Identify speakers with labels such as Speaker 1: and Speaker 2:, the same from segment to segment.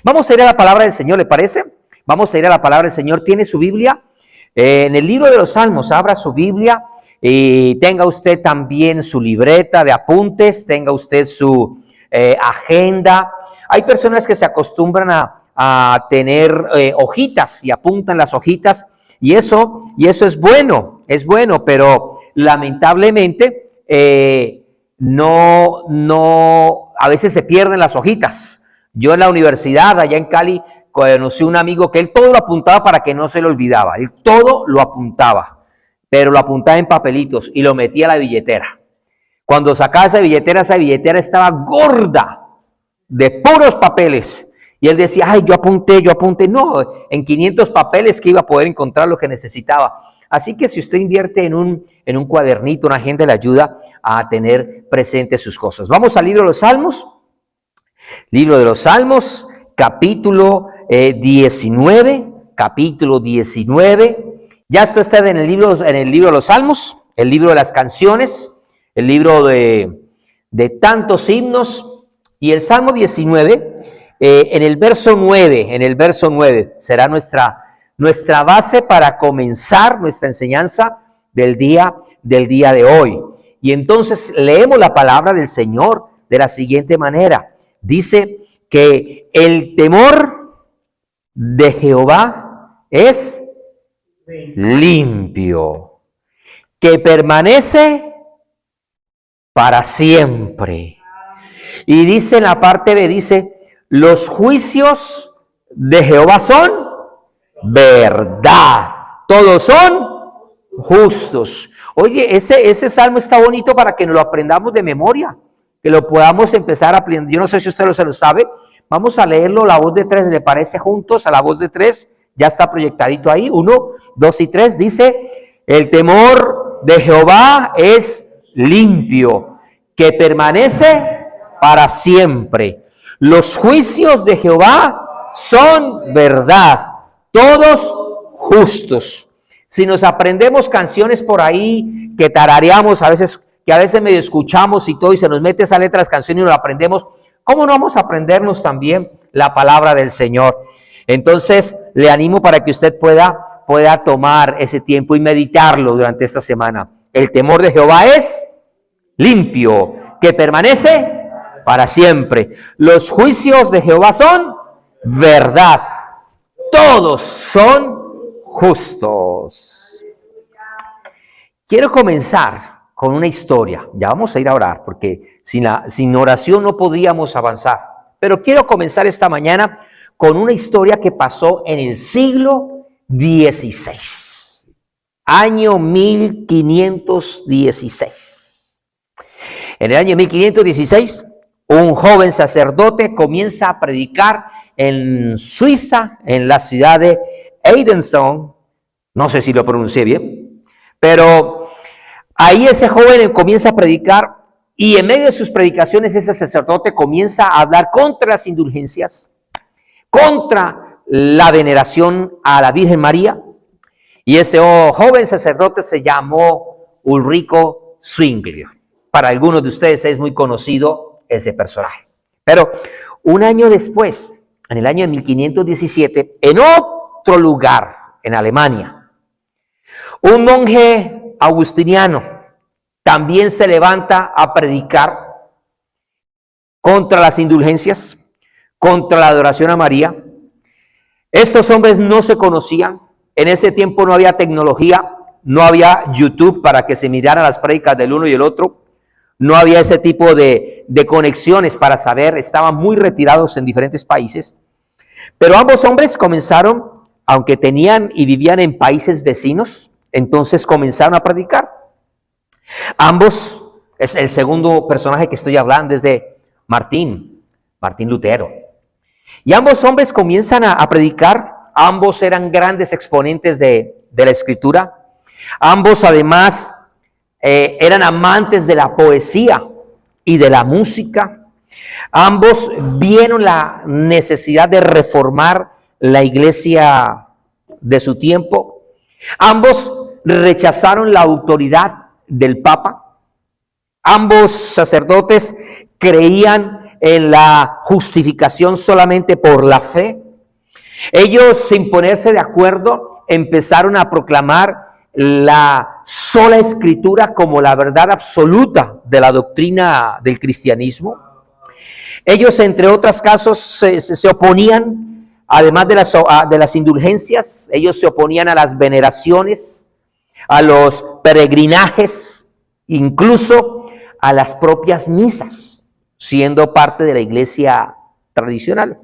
Speaker 1: Vamos a ir a la palabra del Señor, ¿le parece? Vamos a ir a la palabra del Señor. ¿Tiene su Biblia? En el libro de los Salmos, abra su Biblia y tenga usted también su libreta de apuntes, tenga usted su agenda. Hay personas que se acostumbran a tener hojitas y apuntan las hojitas y eso es bueno, pero lamentablemente a veces se pierden las hojitas. Yo en la universidad, allá en Cali, conocí un amigo que él todo lo apuntaba para que no se le olvidaba. Él todo lo apuntaba, pero lo apuntaba en papelitos y lo metía a la billetera. Cuando sacaba esa billetera estaba gorda de puros papeles. Y él decía, ay, yo apunté. No, en 500 papeles que iba a poder encontrar lo que necesitaba. Así que si usted invierte en un cuadernito, una agenda, le ayuda a tener presentes sus cosas. Vamos al libro de los Salmos. Libro de los Salmos, capítulo 19. Ya está en el libro de los Salmos, el libro de las canciones, el libro de tantos himnos. Y el Salmo 19, en el verso 9, será nuestra base para comenzar nuestra enseñanza del día de hoy. Y entonces leemos la palabra del Señor de la siguiente manera. Dice que el temor de Jehová es limpio, que permanece para siempre. Y dice en la parte B, dice, los juicios de Jehová son verdad, todos son justos. Oye, ese salmo está bonito para que nos lo aprendamos de memoria, que lo podamos empezar a aprender. Yo no sé si usted se lo sabe. Vamos a leerlo, la voz de tres, ¿le parece? Juntos a la voz de tres, ya está proyectadito ahí. 1, 2 y 3, dice, el temor de Jehová es limpio, que permanece para siempre. Los juicios de Jehová son verdad, todos justos. Si nos aprendemos canciones por ahí que tarareamos que a veces medio escuchamos y todo, y se nos mete esa letra de las canciones y nos la aprendemos, ¿cómo no vamos a aprendernos también la palabra del Señor? Entonces, le animo para que usted pueda tomar ese tiempo y meditarlo durante esta semana. El temor de Jehová es limpio, que permanece para siempre. Los juicios de Jehová son verdad, todos son justos. Quiero comenzar con una historia. Ya vamos a ir a orar, porque sin oración no podríamos avanzar. Pero quiero comenzar esta mañana con una historia que pasó en el siglo XVI. Año 1516. En el año 1516, un joven sacerdote comienza a predicar en Suiza, en la ciudad de Eidenson. No sé si lo pronuncié bien, pero ahí ese joven comienza a predicar, y en medio de sus predicaciones ese sacerdote comienza a hablar contra las indulgencias, contra la veneración a la Virgen María. Y ese joven sacerdote se llamó Ulrico Zwingli. Para algunos de ustedes es muy conocido ese personaje. Pero un año después, en el año 1517, en otro lugar, en Alemania, un monje agustiniano también se levanta a predicar contra las indulgencias, contra la adoración a María. Estos hombres no se conocían. En ese tiempo no había tecnología, no había YouTube para que se miraran las prédicas del uno y el otro. No había ese tipo de conexiones para saber, estaban muy retirados en diferentes países. Pero ambos hombres comenzaron, aunque tenían y vivían en países vecinos, entonces comenzaron a predicar. Ambos, es el segundo personaje que estoy hablando, es de Martín Lutero. Y ambos hombres comienzan a predicar. Ambos eran grandes exponentes de la Escritura. Ambos además eran amantes de la poesía y de la música. Ambos vieron la necesidad de reformar la iglesia de su tiempo. Ambos rechazaron la autoridad del Papa. Ambos sacerdotes creían en la justificación solamente por la fe. Ellos, sin ponerse de acuerdo, empezaron a proclamar la sola escritura como la verdad absoluta de la doctrina del cristianismo. Ellos, entre otros casos, se oponían, además de las indulgencias, ellos se oponían a las veneraciones, a los peregrinajes, incluso a las propias misas, siendo parte de la iglesia tradicional.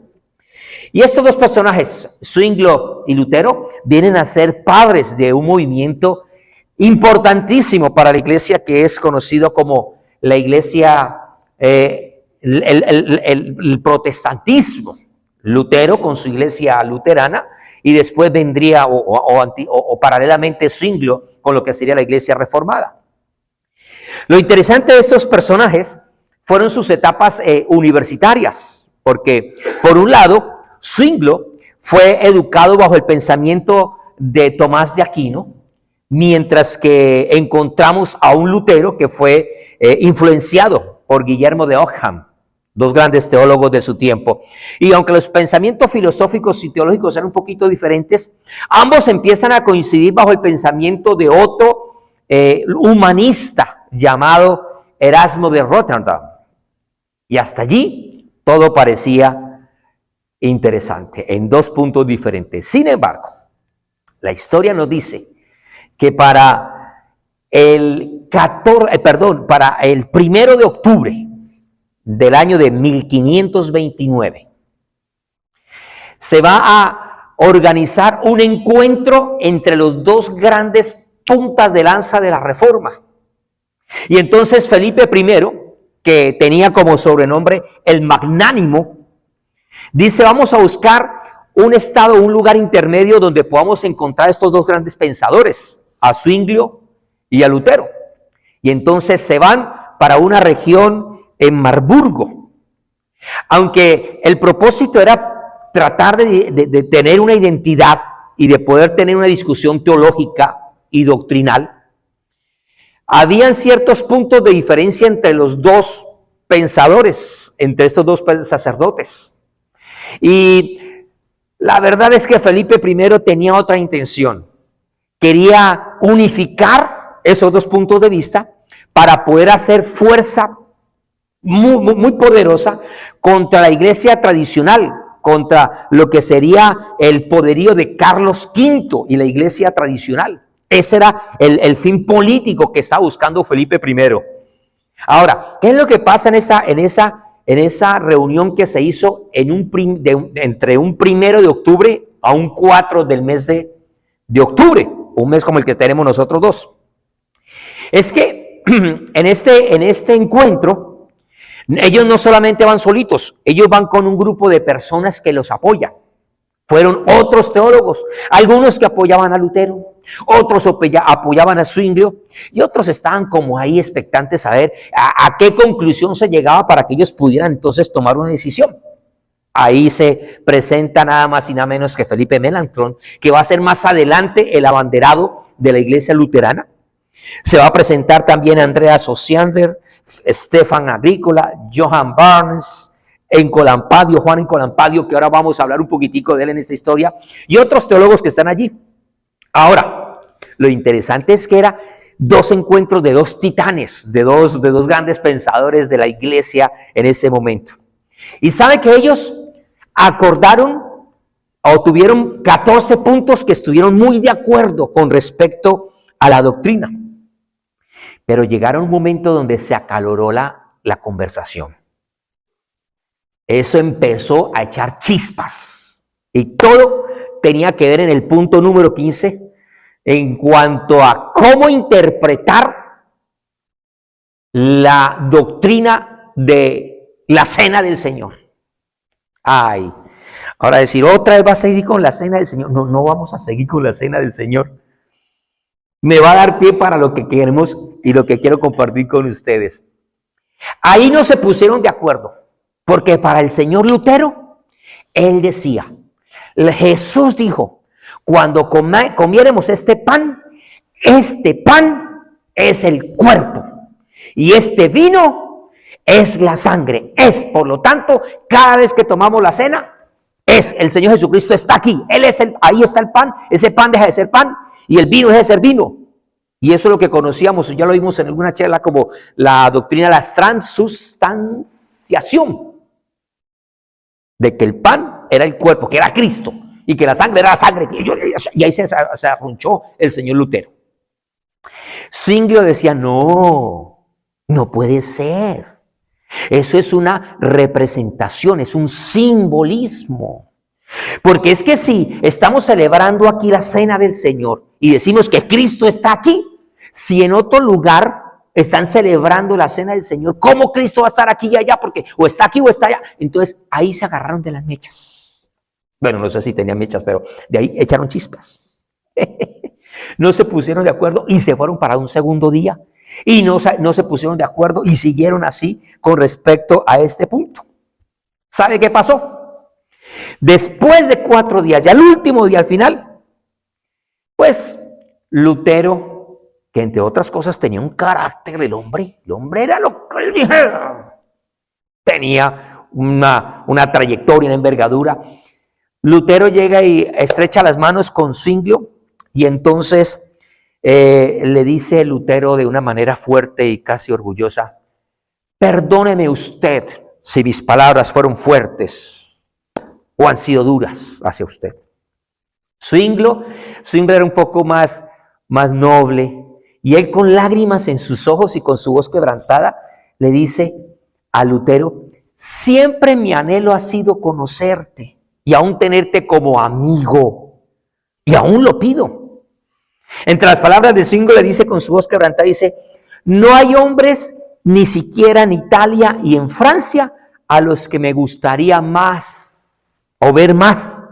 Speaker 1: Y estos dos personajes, Zwinglio y Lutero, vienen a ser padres de un movimiento importantísimo para la iglesia que es conocido como la iglesia, el protestantismo. Lutero con su iglesia luterana, y después vendría o paralelamente Zwinglio con lo que sería la iglesia reformada. Lo interesante de estos personajes fueron sus etapas universitarias, porque por un lado Zwinglio fue educado bajo el pensamiento de Tomás de Aquino, mientras que encontramos a un Lutero que fue influenciado por Guillermo de Ockham, dos grandes teólogos de su tiempo. Y aunque los pensamientos filosóficos y teológicos eran un poquito diferentes, ambos empiezan a coincidir bajo el pensamiento de otro humanista llamado Erasmo de Rotterdam. Y hasta allí todo parecía interesante, en dos puntos diferentes. Sin embargo, la historia nos dice que para el 1 de octubre del año de 1529, se va a organizar un encuentro entre los dos grandes puntas de lanza de la Reforma. Y entonces Felipe I, que tenía como sobrenombre el Magnánimo, dice: vamos a buscar un estado, un lugar intermedio donde podamos encontrar estos dos grandes pensadores, a Zwinglio y a Lutero. Y entonces se van para una región en Marburgo. Aunque el propósito era tratar de tener una identidad y de poder tener una discusión teológica y doctrinal, habían ciertos puntos de diferencia entre los dos pensadores, entre estos dos sacerdotes. Y la verdad es que Felipe I tenía otra intención. Quería unificar esos dos puntos de vista para poder hacer fuerza muy poderosa contra la iglesia tradicional, contra lo que sería el poderío de Carlos V y la iglesia tradicional. Ese era el fin político que estaba buscando Felipe I. Ahora, ¿qué es lo que pasa en esa reunión que se hizo entre un 1 de octubre a un 4 del mes de octubre, un mes como el que tenemos nosotros dos? Es que en este encuentro, ellos no solamente van solitos, ellos van con un grupo de personas que los apoyan. Fueron otros teólogos, algunos que apoyaban a Lutero, otros apoyaban a Zwinglio, y otros estaban como ahí expectantes a ver a qué conclusión se llegaba para que ellos pudieran entonces tomar una decisión. Ahí se presenta nada más y nada menos que Felipe Melanchthon, que va a ser más adelante el abanderado de la iglesia luterana. Se va a presentar también Andreas Osiander, Stefan Agricola, Johann Barnes, Juan Encolampadio, que ahora vamos a hablar un poquitico de él en esta historia, y otros teólogos que están allí. Ahora, lo interesante es que eran dos encuentros de dos titanes, de dos grandes pensadores de la iglesia en ese momento. Y sabe que ellos acordaron o tuvieron 14 puntos que estuvieron muy de acuerdo con respecto a la doctrina. Pero llegaron un momento donde se acaloró la conversación. Eso empezó a echar chispas. Y todo tenía que ver en el punto número 15 en cuanto a cómo interpretar la doctrina de la cena del Señor. Ay, ahora decir, otra vez va a seguir con la cena del Señor. No vamos a seguir con la cena del Señor. Me va a dar pie para lo que queremos y lo que quiero compartir con ustedes. Ahí no se pusieron de acuerdo, porque para el señor Lutero, él decía, Jesús dijo, cuando comiéremos este pan es el cuerpo, y este vino es la sangre. Es, por lo tanto, cada vez que tomamos la cena, el Señor Jesucristo está aquí. Ahí está el pan. Ese pan deja de ser pan y el vino deja de ser vino. Y eso es lo que conocíamos, ya lo vimos en alguna charla, como la doctrina de la transustanciación. De que el pan era el cuerpo, que era Cristo, y que la sangre era la sangre. Y ahí se arrunchó el señor Lutero. Zwinglio decía, no puede ser. Eso es una representación, es un simbolismo. Porque es que si estamos celebrando aquí la cena del Señor y decimos que Cristo está aquí, si en otro lugar están celebrando la cena del Señor, ¿cómo Cristo va a estar aquí y allá? Porque o está aquí o está allá. Entonces ahí se agarraron de las mechas. Bueno, no sé si tenían mechas, pero de ahí echaron chispas. No se pusieron de acuerdo y se fueron para un segundo día. Y no se pusieron de acuerdo y siguieron así con respecto a este punto. ¿Sabe qué pasó? Después de 4 días, ya el último día al final, pues Lutero, que entre otras cosas tenía un carácter, el hombre era lo que él dijera. Tenía una trayectoria, una envergadura. Lutero llega y estrecha las manos con Zwinglio y entonces le dice Lutero de una manera fuerte y casi orgullosa, perdóneme usted si mis palabras fueron fuertes o han sido duras hacia usted. Zwinglio era un poco más noble y él con lágrimas en sus ojos y con su voz quebrantada le dice a Lutero, siempre mi anhelo ha sido conocerte y aún tenerte como amigo y aún lo pido. Entre las palabras de Zwinglio le dice con su voz quebrantada, dice, no hay hombres ni siquiera en Italia y en Francia a los que me gustaría más o ver más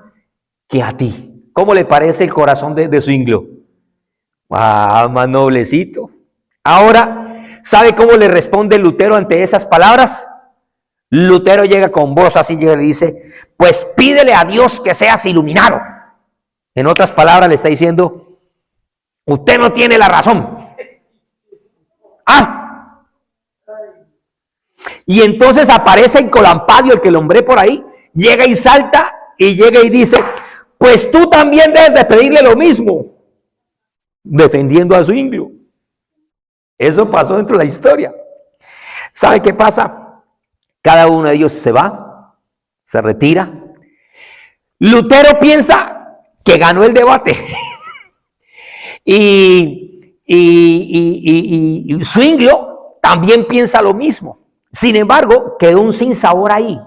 Speaker 1: que a ti. ¿Cómo le parece el corazón de Zwinglio? Más noblecito. Ahora, ¿sabe cómo le responde Lutero ante esas palabras? Lutero llega con voz así y le dice, pues pídele a Dios que seas iluminado. En otras palabras le está diciendo, usted no tiene la razón. Y entonces aparece en Colampadio, el que lo hombré por ahí, llega y salta y llega y dice, pues tú también debes de pedirle lo mismo, defendiendo a Zwinglio. Eso pasó dentro de la historia. ¿Sabe qué pasa? Cada uno de ellos se va, se retira. Lutero piensa que ganó el debate. Y Zwinglio también piensa lo mismo. Sin embargo, quedó un sinsabor ahí.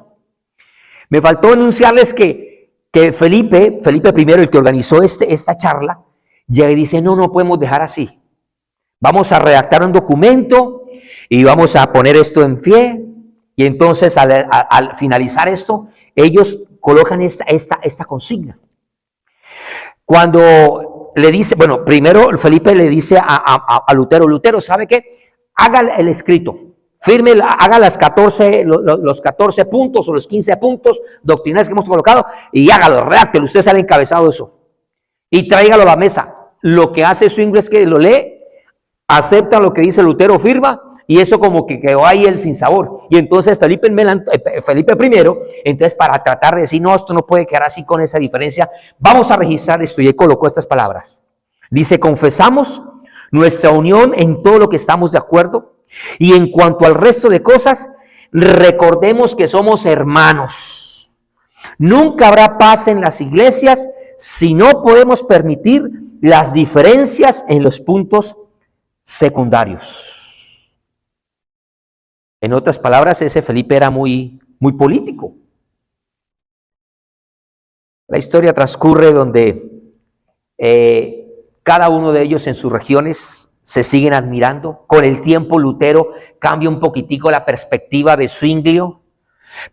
Speaker 1: Me faltó anunciarles que Felipe I, el que organizó esta charla, llega y dice, no podemos dejar así. Vamos a redactar un documento y vamos a poner esto en pie. Y entonces al finalizar esto, ellos colocan esta consigna. Cuando le dice, bueno, primero Felipe le dice a Lutero, ¿sabe qué? Haga el escrito. Firme, haga los 14 puntos o los 15 puntos doctrinales que hemos colocado y hágalo, redactelo, usted sale encabezado de eso. Y tráigalo a la mesa. Lo que hace Zwinglio es que lo lee, acepta lo que dice Lutero, firma, y eso como que quedó ahí el sinsabor. Y entonces Felipe I, entonces para tratar de decir, no, esto no puede quedar así con esa diferencia, vamos a registrar esto, y él colocó estas palabras. Dice, confesamos nuestra unión en todo lo que estamos de acuerdo, y en cuanto al resto de cosas, recordemos que somos hermanos. Nunca habrá paz en las iglesias si no podemos permitir las diferencias en los puntos secundarios. En otras palabras, ese Felipe era muy político. La historia transcurre donde cada uno de ellos en sus regiones se siguen admirando. Con el tiempo Lutero cambia un poquitico la perspectiva de Zwinglio,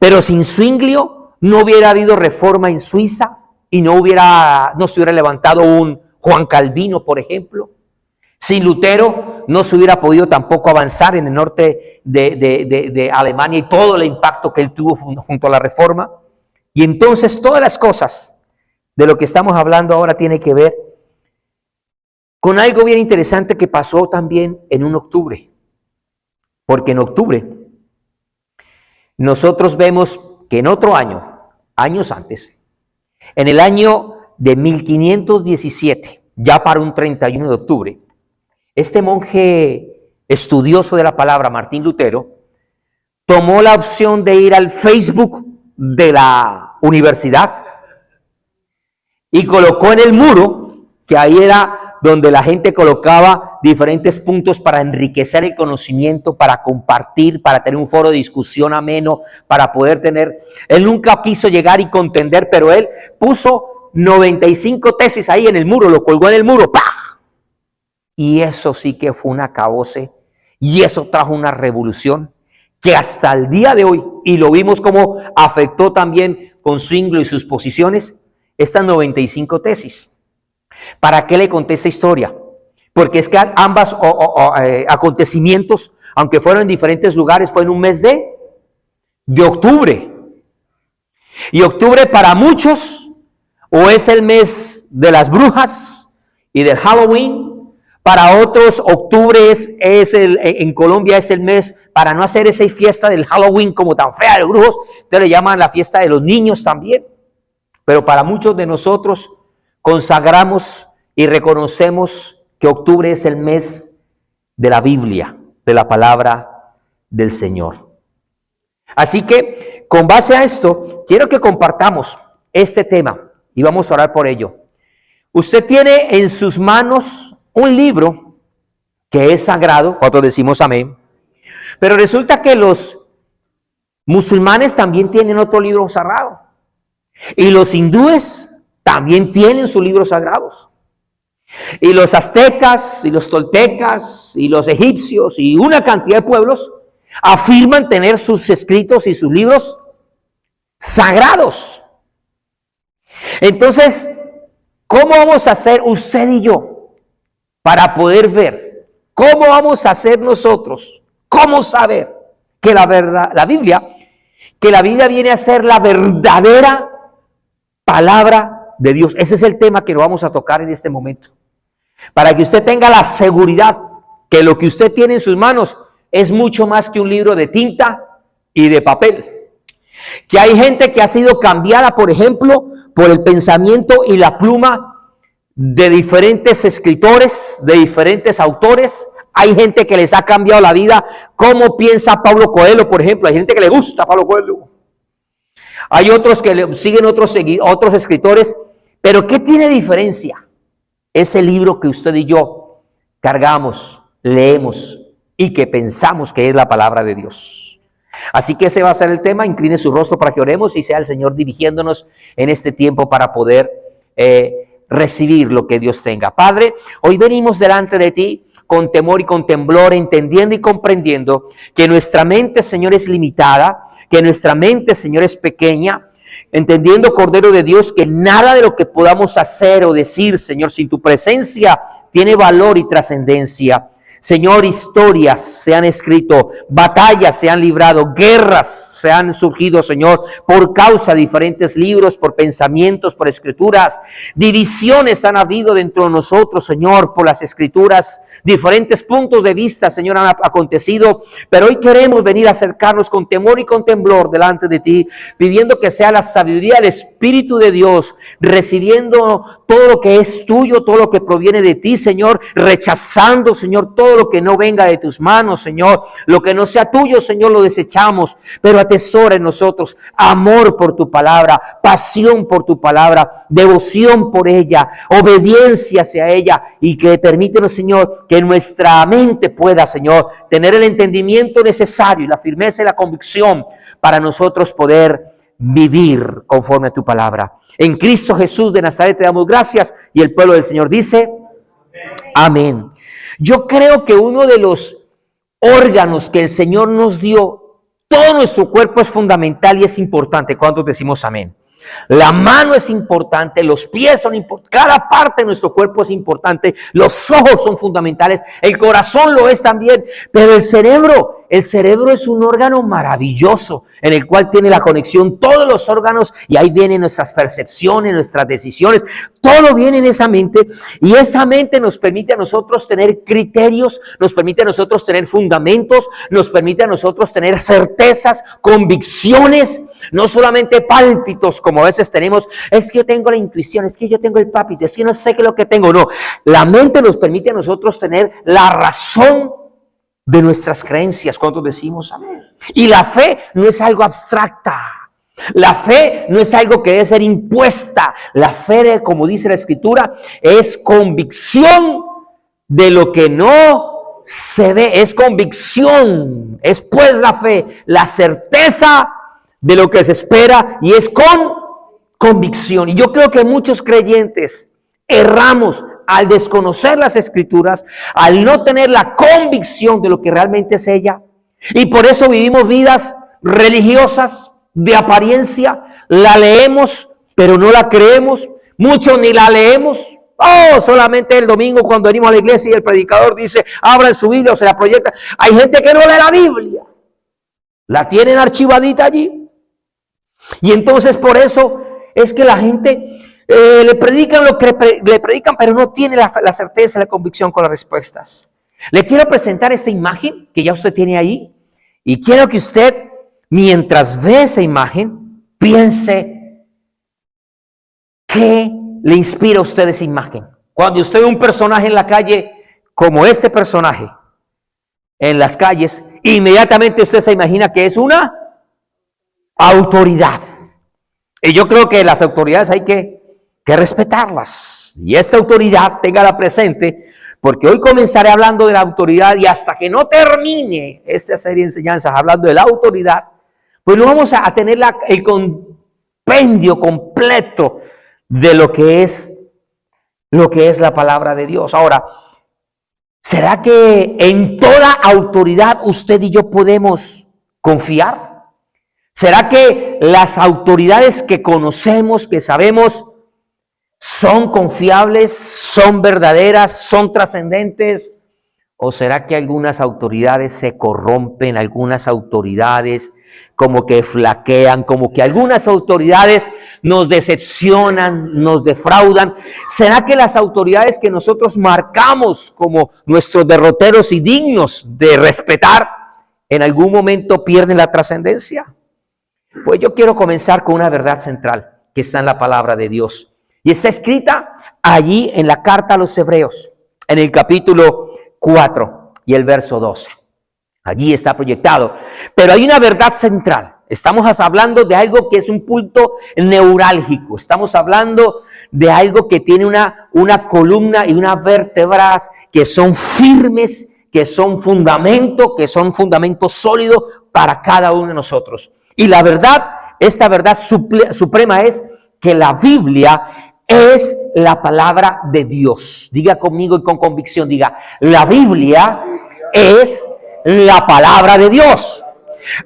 Speaker 1: pero sin Zwinglio no hubiera habido reforma en Suiza y no se hubiera levantado un Juan Calvino, por ejemplo. Sin Lutero no se hubiera podido tampoco avanzar en el norte de Alemania y todo el impacto que él tuvo junto a la reforma. Y entonces todas las cosas de lo que estamos hablando ahora tiene que ver con algo bien interesante que pasó también en un octubre. Porque en octubre nosotros vemos que en otro año, años antes, en el año de 1517, ya para un 31 de octubre, este monje estudioso de la palabra, Martín Lutero, tomó la opción de ir al Facebook de la universidad y colocó en el muro, que ahí era donde la gente colocaba diferentes puntos para enriquecer el conocimiento, para compartir, para tener un foro de discusión ameno, para poder tener... Él nunca quiso llegar y contender, pero él puso 95 tesis ahí en el muro, lo colgó en el muro, ¡pah! Y eso sí que fue un acabose, y eso trajo una revolución que hasta el día de hoy, y lo vimos como afectó también con Zwinglio y sus posiciones, estas 95 tesis. ¿Para qué le conté esta historia? Porque es que ambos acontecimientos, aunque fueron en diferentes lugares, fue en un mes de octubre. Y octubre para muchos o es el mes de las brujas y del Halloween. Para otros, octubre en Colombia es el mes para no hacer esa fiesta del Halloween como tan fea de brujos. Entonces le llaman la fiesta de los niños también. Pero para muchos de nosotros consagramos y reconocemos que octubre es el mes de la Biblia, de la palabra del Señor. Así que, con base a esto, quiero que compartamos este tema y vamos a orar por ello. Usted tiene en sus manos un libro que es sagrado, cuando decimos amén, pero resulta que los musulmanes también tienen otro libro sagrado y los hindúes también tienen sus libros sagrados. Y los aztecas, y los toltecas, y los egipcios, y una cantidad de pueblos afirman tener sus escritos y sus libros sagrados. Entonces, ¿cómo vamos a hacer usted y yo para poder ver? ¿Cómo vamos a hacer nosotros? ¿Cómo saber que la verdad, la Biblia viene a ser la verdadera palabra de Dios? Ese es el tema que nos vamos a tocar en este momento. Para que usted tenga la seguridad que lo que usted tiene en sus manos es mucho más que un libro de tinta y de papel. Que hay gente que ha sido cambiada, por ejemplo, por el pensamiento y la pluma de diferentes escritores, de diferentes autores. Hay gente que les ha cambiado la vida. ¿Cómo piensa Pablo Coelho, por ejemplo? Hay gente que le gusta Pablo Coelho. Hay otros que le siguen otros escritores. Pero ¿qué tiene diferencia? Ese libro que usted y yo cargamos, leemos y que pensamos que es la palabra de Dios. Así que ese va a ser el tema. Incline su rostro para que oremos y sea el Señor dirigiéndonos en este tiempo para poder recibir lo que Dios tenga. Padre, hoy venimos delante de ti con temor y con temblor, entendiendo y comprendiendo que nuestra mente, Señor, es limitada, que nuestra mente, Señor, es pequeña, entendiendo, Cordero de Dios, que nada de lo que podamos hacer o decir, Señor, sin tu presencia tiene valor y trascendencia. Señor, historias se han escrito, batallas se han librado, guerras se han surgido, Señor, por causa de diferentes libros, por pensamientos, por escrituras. Divisiones han habido dentro de nosotros, Señor, por las escrituras. Diferentes puntos de vista, Señor, han acontecido, pero hoy queremos venir a acercarnos con temor y con temblor delante de ti, pidiendo que sea la sabiduría del Espíritu de Dios, recibiendo todo lo que es tuyo, todo lo que proviene de ti, Señor, rechazando, Señor, todo lo que no venga de tus manos, Señor. Lo que no sea tuyo, Señor, lo desechamos, pero atesora en nosotros amor por tu palabra, pasión por tu palabra, devoción por ella, obediencia hacia ella, y que permítenos, Señor, que nuestra mente pueda, Señor, tener el entendimiento necesario y la firmeza y la convicción para nosotros poder vivir conforme a tu palabra. En Cristo Jesús de Nazaret te damos gracias, y el pueblo del Señor dice amén. Yo creo que uno de los órganos que el Señor nos dio, todo nuestro cuerpo es fundamental y es importante. ¿Cuántos decimos amén? La mano es importante, los pies son importantes, cada parte de nuestro cuerpo es importante, los ojos son fundamentales, el corazón lo es también, pero el cerebro el cerebro es un órgano maravilloso en el cual tiene la conexión todos los órganos y ahí vienen nuestras percepciones, nuestras decisiones, todo viene en esa mente y esa mente nos permite a nosotros tener criterios, nos permite a nosotros tener fundamentos, nos permite a nosotros tener certezas, convicciones, no solamente pálpitos como a veces tenemos, es que yo tengo la intuición, es que yo tengo el pálpito, es que no sé qué es lo que tengo, no, la mente nos permite a nosotros tener la razón de nuestras creencias. ¿Cuántos decimos amén? Y la fe no es algo abstracta. La fe no es algo que debe ser impuesta. La fe, como dice la Escritura, es convicción de lo que no se ve. Es convicción. Es pues la fe, la certeza de lo que se espera y es con convicción. Y yo creo que muchos creyentes erramos al desconocer las Escrituras, al no tener la convicción de lo que realmente es ella. Y por eso vivimos vidas religiosas de apariencia, la leemos, pero no la creemos. Muchos ni la leemos. Oh, solamente el domingo cuando venimos a la iglesia y el predicador dice, abran su Biblia o se la proyecta. Hay gente que no lee la Biblia. La tienen archivadita allí. Y entonces por eso es que la gente le predican lo que le predican, pero no tiene la certeza y la convicción con las respuestas. Le quiero presentar esta imagen que ya usted tiene ahí y quiero que usted, mientras ve esa imagen, piense qué le inspira a usted esa imagen. Cuando usted ve un personaje en la calle como este personaje en las calles, inmediatamente usted se imagina que es una autoridad. Y yo creo que las autoridades hay que respetarlas. Y esta autoridad téngala presente, porque hoy comenzaré hablando de la autoridad y hasta que no termine esta serie de enseñanzas hablando de la autoridad, pues no vamos a tener el compendio completo de lo que es la palabra de Dios. Ahora, ¿será que en toda autoridad usted y yo podemos confiar? ¿Será que las autoridades que conocemos, que sabemos, son confiables, son verdaderas, son trascendentes? ¿O será que algunas autoridades se corrompen, algunas autoridades como que flaquean, como que algunas autoridades nos decepcionan, nos defraudan? ¿Será que las autoridades que nosotros marcamos como nuestros derroteros y dignos de respetar, en algún momento pierden la trascendencia? Pues yo quiero comenzar con una verdad central que está en la palabra de Dios. Y está escrita allí en la carta a los Hebreos, en el capítulo 4 y el verso 12. Allí está proyectado. Pero hay una verdad central. Estamos hablando de algo que es un punto neurálgico. Estamos hablando de algo que tiene una columna y unas vértebras que son firmes, que son fundamento sólido para cada uno de nosotros. Y la verdad, esta verdad suprema es que la Biblia es la palabra de Dios. Diga conmigo y con convicción, diga, la Biblia es la palabra de Dios.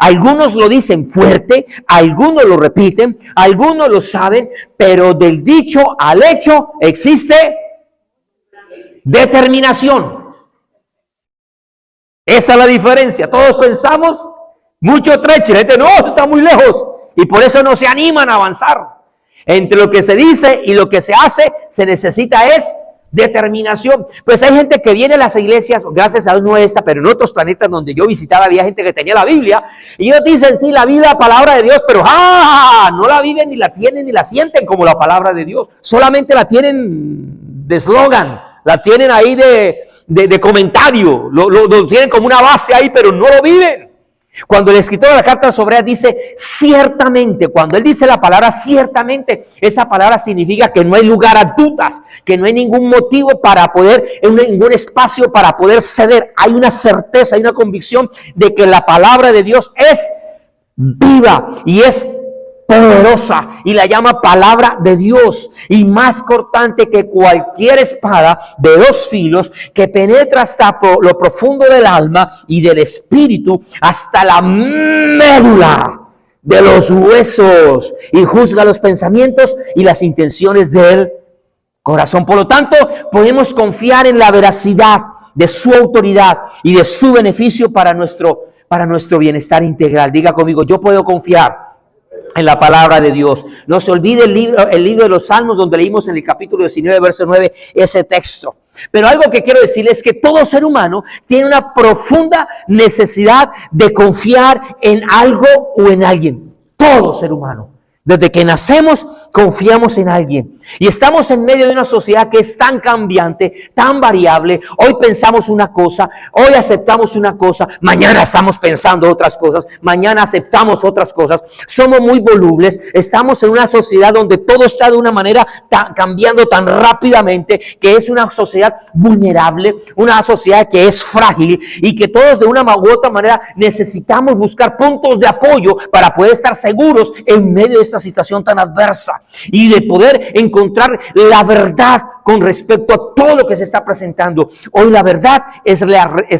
Speaker 1: Algunos lo dicen fuerte, algunos lo repiten, algunos lo saben, pero del dicho al hecho existe determinación. Esa es la diferencia. Todos pensamos mucho trecho, la gente no, está muy lejos y por eso no se animan a avanzar. Entre lo que se dice y lo que se hace, se necesita es determinación. Pues hay gente que viene a las iglesias, gracias a Dios no esta, pero en otros planetas donde yo visitaba había gente que tenía la Biblia y ellos dicen, sí, la Biblia es la palabra de Dios, pero no la viven, ni la tienen, ni la sienten como la palabra de Dios. Solamente la tienen de eslogan, la tienen ahí de comentario, lo tienen como una base ahí, pero no lo viven. Cuando el escritor de la carta a los Hebreos dice ciertamente, cuando él dice la palabra ciertamente, esa palabra significa que no hay lugar a dudas, que no hay ningún motivo para poder, ningún espacio para poder ceder. Hay una certeza, hay una convicción de que la palabra de Dios es viva y es poderosa y la llama palabra de Dios y más cortante que cualquier espada de dos filos que penetra hasta lo profundo del alma y del espíritu hasta la médula de los huesos y juzga los pensamientos y las intenciones del corazón. Por lo tanto, podemos confiar en la veracidad de su autoridad y de su beneficio para nuestro para nuestro bienestar integral. Diga conmigo, yo puedo confiar en la palabra de Dios. No se olvide el libro de los Salmos, donde leímos en el capítulo 19, verso 9, ese texto. Pero algo que quiero decirles es que todo ser humano tiene una profunda necesidad de confiar en algo o en alguien. Todo ser humano. Desde que nacemos, confiamos en alguien. Y estamos en medio de una sociedad que es tan cambiante, tan variable. Hoy pensamos una cosa, hoy aceptamos una cosa, mañana estamos pensando otras cosas, mañana aceptamos otras cosas. Somos muy volubles. Estamos en una sociedad donde todo está de una manera cambiando tan rápidamente, que es una sociedad vulnerable, una sociedad que es frágil y que todos de una u otra manera necesitamos buscar puntos de apoyo para poder estar seguros en medio de esta situación tan adversa y de poder encontrar la verdad con respecto a todo lo que se está presentando. Hoy la verdad es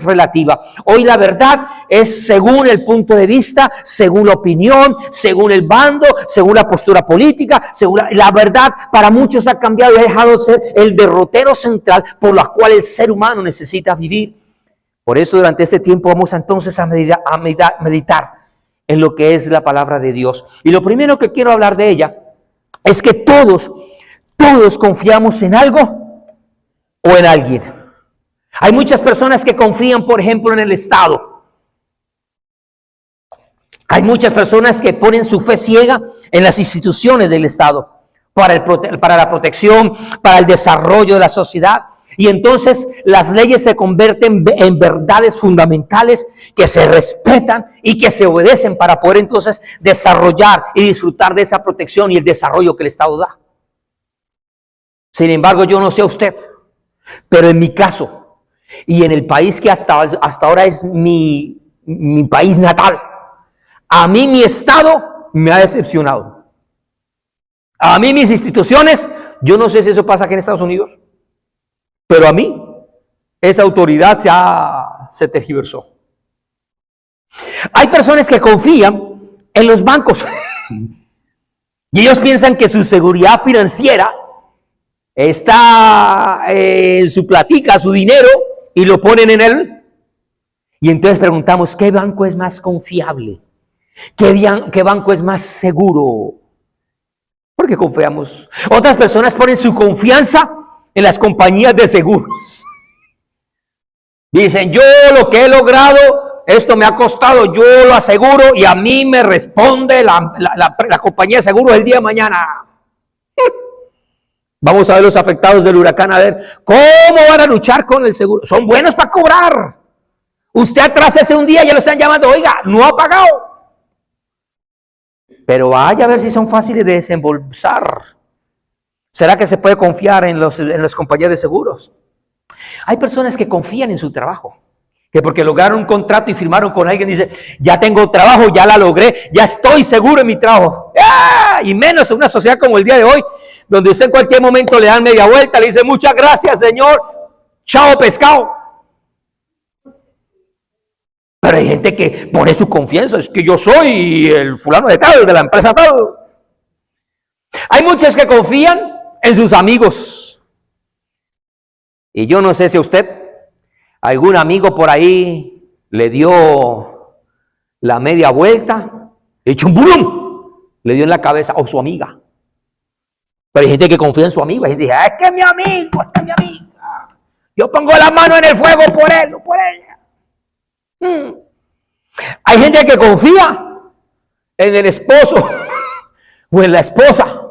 Speaker 1: relativa. Hoy la verdad es según el punto de vista, según la opinión, según el bando, según la postura política. Según la verdad para muchos ha cambiado y ha dejado de ser el derrotero central por la cual el ser humano necesita vivir. Por eso durante este tiempo vamos entonces a meditar en lo que es la palabra de Dios. Y lo primero que quiero hablar de ella es que todos confiamos en algo o en alguien. Hay muchas personas que confían, por ejemplo, en el Estado. Hay muchas personas que ponen su fe ciega en las instituciones del Estado para la protección, para el desarrollo de la sociedad. Y entonces las leyes se convierten en verdades fundamentales que se respetan y que se obedecen para poder entonces desarrollar y disfrutar de esa protección y el desarrollo que el Estado da. Sin embargo, yo no sé a usted, pero en mi caso y en el país que hasta ahora es mi país natal, a mí mi Estado me ha decepcionado. A mí mis instituciones, yo no sé si eso pasa aquí en Estados Unidos, pero a mí, esa autoridad ya se tergiversó. Hay personas que confían en los bancos y ellos piensan que su seguridad financiera está en su platica, su dinero, y lo ponen en él. Y entonces preguntamos, ¿qué banco es más confiable? ¿Qué banco es más seguro? Porque confiamos. Otras personas ponen su confianza en las compañías de seguros. Dicen, yo lo que he logrado, esto me ha costado, yo lo aseguro y a mí me responde la compañía de seguros el día de mañana. Vamos a ver los afectados del huracán, a ver cómo van a luchar con el seguro. Son buenos para cobrar. Usted atrásese un día, ya lo están llamando, oiga, no ha pagado. Pero vaya a ver si son fáciles de desembolsar. ¿Será que se puede confiar en las compañías de seguros? Hay personas que confían en su trabajo, que porque lograron un contrato y firmaron con alguien, dice, ya tengo trabajo, ya la logré, ya estoy seguro en mi trabajo. ¡Ah! Y menos en una sociedad como el día de hoy, donde usted en cualquier momento le dan media vuelta, le dice, muchas gracias, señor, chao pescado. Pero hay gente que pone su confianza, es que yo soy el fulano de tal, de la empresa tal. Hay muchos que confían en sus amigos. Y yo no sé si a usted, algún amigo por ahí le dio la media vuelta, le echó un bulum, le dio en la cabeza, o su amiga. Pero hay gente que confía en su amigo, hay gente que dice, es que es mi amigo, es que es mi amiga. Yo pongo la mano en el fuego por él o por ella. Hay gente que confía en el esposo o en la esposa.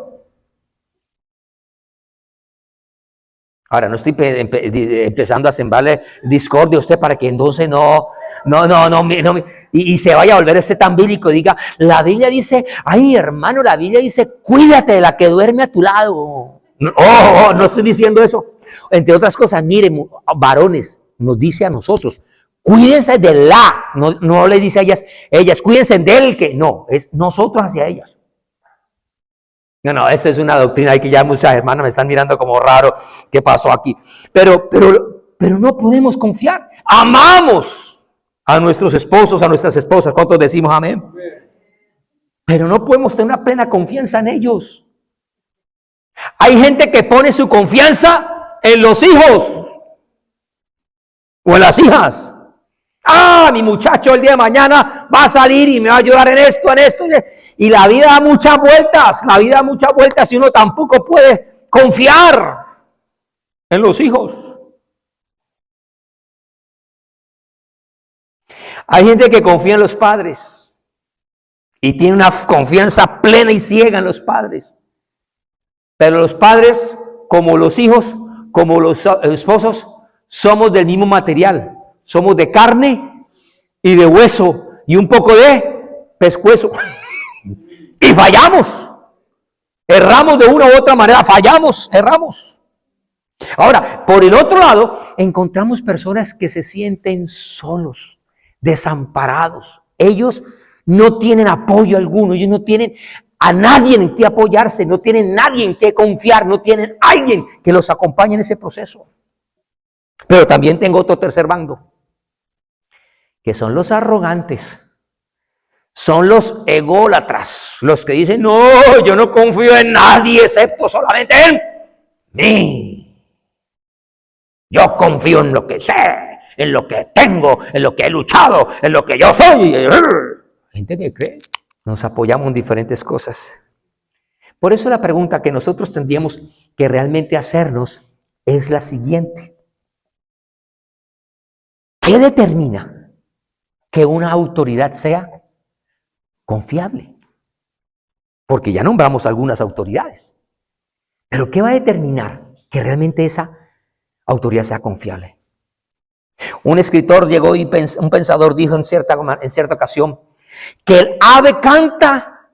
Speaker 1: Ahora, no estoy empezando a sembrarle discordia a usted para que entonces no y se vaya a volver tan bíblico. Diga, la Biblia dice, ay hermano, la Biblia dice, cuídate de la que duerme a tu lado. No estoy diciendo eso. Entre otras cosas, miren, varones, nos dice a nosotros, cuídense de no le dice a ellas, cuídense del que, no, es nosotros hacia ellas. No, esa es una doctrina que ya muchas hermanas me están mirando como raro. ¿Qué pasó aquí? Pero no podemos confiar. Amamos a nuestros esposos, a nuestras esposas. ¿Cuántos decimos amén? Pero no podemos tener una plena confianza en ellos. Hay gente que pone su confianza en los hijos o en las hijas. Mi muchacho el día de mañana va a salir y me va a ayudar en esto, en esto. Y la vida da muchas vueltas y uno tampoco puede confiar en los hijos. Hay gente que confía en los padres y tiene una confianza plena y ciega en los padres. Pero los padres, como los hijos, como los esposos, somos del mismo material. Somos de carne y de hueso y un poco de pescuezo. Y fallamos. Erramos de una u otra manera. Fallamos, erramos. Ahora, por el otro lado, encontramos personas que se sienten solos, desamparados. Ellos no tienen apoyo alguno. Ellos no tienen a nadie en que apoyarse. No tienen nadie en que confiar. No tienen alguien que los acompañe en ese proceso. Pero también tengo otro tercer bando, que son los arrogantes. Son los ególatras, los que dicen, no, yo no confío en nadie excepto solamente en mí. Yo confío en lo que sé, en lo que tengo, en lo que he luchado, en lo que yo soy. Gente que cree. Nos apoyamos en diferentes cosas. Por eso la pregunta que nosotros tendríamos que realmente hacernos es la siguiente. ¿Qué determina que una autoridad sea confiable? Porque ya nombramos algunas autoridades. Pero ¿qué va a determinar que realmente esa autoridad sea confiable? Un escritor llegó y un pensador dijo en cierta ocasión que el ave canta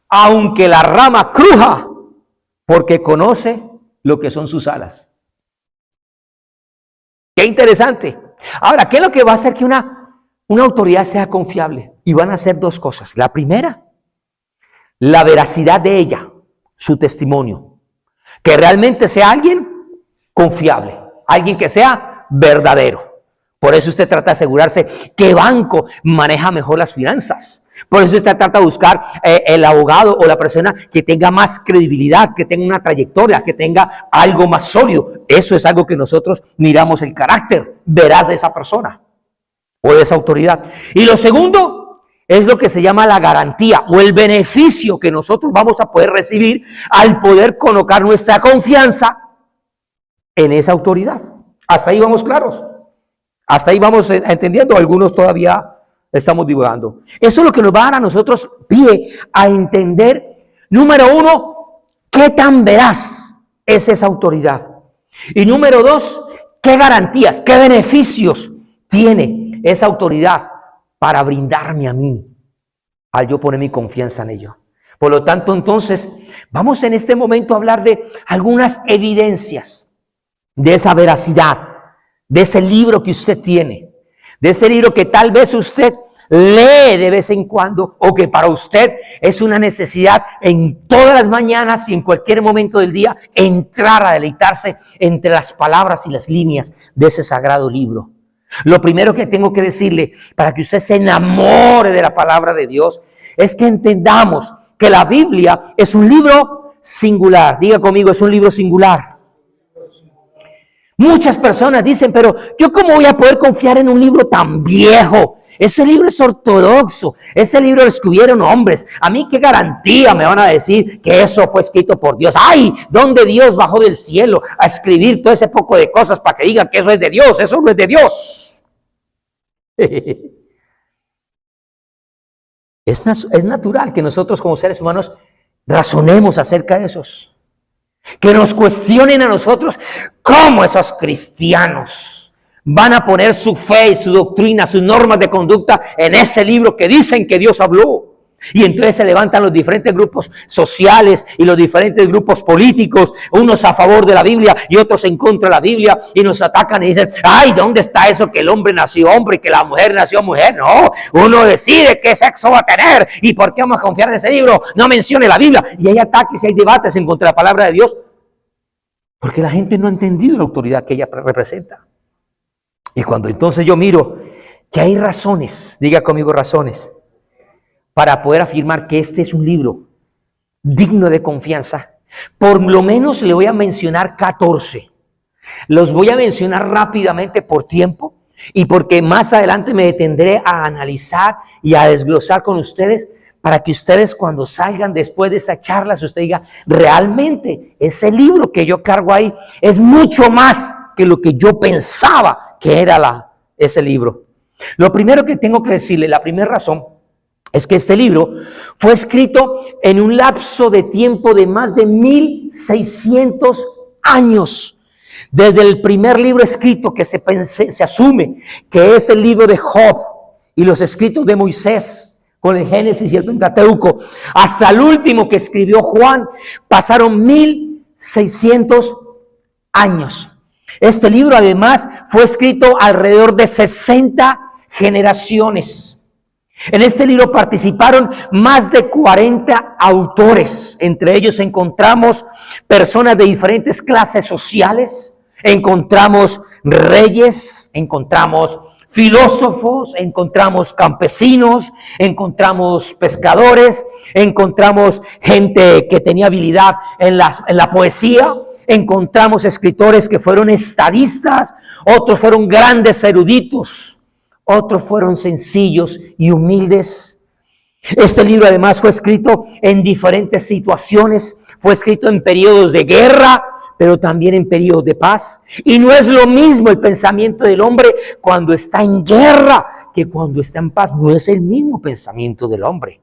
Speaker 1: aunque la rama cruja, porque conoce lo que son sus alas. Qué interesante. Ahora, ¿qué es lo que va a hacer que una autoridad sea confiable? Y van a ser dos cosas. La primera, la veracidad de ella, su testimonio. Que realmente sea alguien confiable, alguien que sea verdadero. Por eso usted trata de asegurarse qué banco maneja mejor las finanzas. Por eso usted trata de buscar el abogado o la persona que tenga más credibilidad, que tenga una trayectoria, que tenga algo más sólido. Eso es algo que nosotros miramos el carácter veraz de esa persona o de esa autoridad. Y lo segundo es lo que se llama la garantía o el beneficio que nosotros vamos a poder recibir al poder colocar nuestra confianza en esa autoridad. Hasta ahí vamos claros. Hasta ahí vamos entendiendo. Algunos todavía estamos divulgando. Eso es lo que nos va a dar a nosotros pie a entender, número uno, qué tan veraz es esa autoridad. Y número dos, qué garantías, qué beneficios tiene esa autoridad para brindarme a mí, al yo poner mi confianza en ello. Por lo tanto, entonces, vamos en este momento a hablar de algunas evidencias de esa veracidad, de ese libro que usted tiene, de ese libro que tal vez usted lee de vez en cuando o que para usted es una necesidad en todas las mañanas y en cualquier momento del día entrar a deleitarse entre las palabras y las líneas de ese sagrado libro. Lo primero que tengo que decirle para que usted se enamore de la palabra de Dios es que entendamos que la Biblia es un libro singular. Diga conmigo, es un libro singular. Muchas personas dicen, pero ¿yo cómo voy a poder confiar en un libro tan viejo? Ese libro es ortodoxo, ese libro lo escribieron hombres. A mí qué garantía me van a decir que eso fue escrito por Dios. ¡Ay! ¿Dónde Dios bajó del cielo a escribir todo ese poco de cosas para que digan que eso es de Dios? Eso no es de Dios. Es natural que nosotros como seres humanos razonemos acerca de esos. Que nos cuestionen a nosotros cómo esos cristianos van a poner su fe y su doctrina, sus normas de conducta en ese libro que dicen que Dios habló. Y entonces se levantan los diferentes grupos sociales y los diferentes grupos políticos, unos a favor de la Biblia y otros en contra de la Biblia, y nos atacan y dicen, ay, ¿dónde está eso que el hombre nació hombre y que la mujer nació mujer? No, uno decide qué sexo va a tener y por qué vamos a confiar en ese libro, no mencione la Biblia. Y hay ataques y hay debates en contra de la palabra de Dios, porque la gente no ha entendido la autoridad que ella representa. Y cuando entonces yo miro que hay razones, diga conmigo razones, para poder afirmar que este es un libro digno de confianza, por lo menos le voy a mencionar 14. Los voy a mencionar rápidamente por tiempo, y porque más adelante me detendré a analizar y a desglosar con ustedes, para que ustedes cuando salgan después de esa charla, usted diga, realmente ese libro que yo cargo ahí es mucho más que lo que yo pensaba que era ese libro. Lo primero que tengo que decirle, la primera razón, es que este libro fue escrito en un lapso de tiempo de más de 1600 años. Desde el primer libro escrito que se asume que es el libro de Job y los escritos de Moisés con el Génesis y el Pentateuco, hasta el último que escribió Juan, pasaron 1600 años. Este libro además fue escrito alrededor de 60 generaciones. En este libro participaron más de 40 autores. Entre ellos encontramos personas de diferentes clases sociales, encontramos reyes, encontramos filósofos, encontramos campesinos, encontramos pescadores, encontramos gente que tenía habilidad en la poesía, encontramos escritores que fueron estadistas, otros fueron grandes eruditos, otros fueron sencillos y humildes. Este libro además fue escrito en diferentes situaciones, fue escrito en periodos de guerra, pero también en periodos de paz. Y no es lo mismo el pensamiento del hombre cuando está en guerra que cuando está en paz. No es el mismo pensamiento del hombre.